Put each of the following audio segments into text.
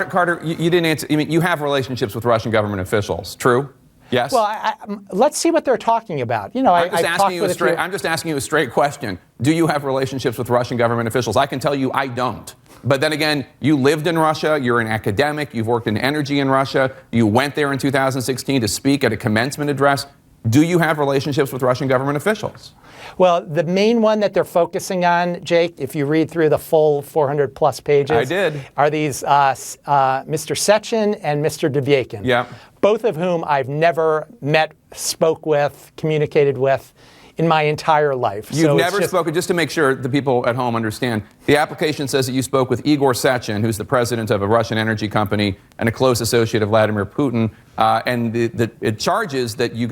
Carter, you didn't answer. I mean, you have relationships with Russian government officials, true? Yes? Well, let's see what they're talking about. You know, I'm just asking you a straight question. Do you have relationships with Russian government officials? I can tell you I don't. But then again, you lived in Russia, you're an academic, you've worked in energy in Russia, you went there in 2016 to speak at a commencement address. Do you have relationships with Russian government officials? Well, the main one that they're focusing on, Jake, if you read through the full 400 plus pages, I did. Are these Mr. Sechin and Mr. Devyakin. Yeah. Both of whom I've never met, spoke with, communicated with in my entire life. You've never spoken, just to make sure the people at home understand, the application says that you spoke with Igor Sechin, who's the president of a Russian energy company and a close associate of Vladimir Putin, and it charges that you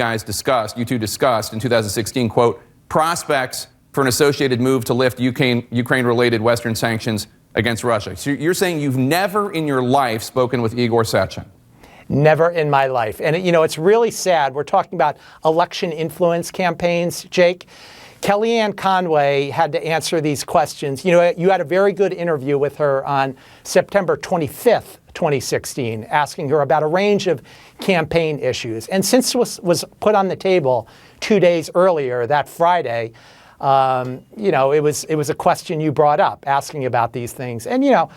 two discussed in 2016, quote, prospects for an associated move to lift Ukraine-related Western sanctions against Russia. So you're saying you've never in your life spoken with Igor Sechin? Never in my life. And, you know, it's really sad. We're talking about election influence campaigns, Jake. Kellyanne Conway had to answer these questions. You know, you had a very good interview with her on September 25th, 2016, asking her about a range of campaign issues. And since it was put on the table 2 days earlier, that Friday, you know, it was a question you brought up, asking about these things. And, you know,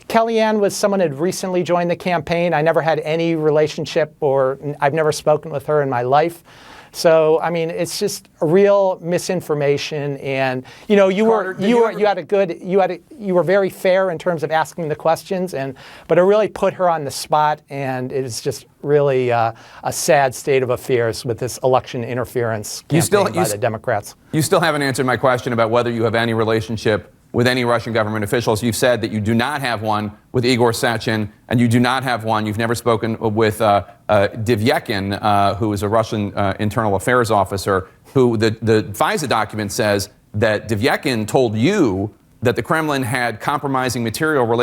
Kellyanne was someone who had recently joined the campaign. I never had any relationship, or I've never spoken with her in my life. So, I mean, it's just a real misinformation. And, you know, you were very fair in terms of asking the questions, but it really put her on the spot. And it is just really a sad state of affairs with this election interference campaign by the Democrats. You still haven't answered my question about whether you have any relationship with any Russian government officials. You've said that you do not have one with Igor Sechin, and you do not have one. You've never spoken with Devyakin, who is a Russian internal affairs officer, who the FISA document says that Devyakin told you that the Kremlin had compromising material related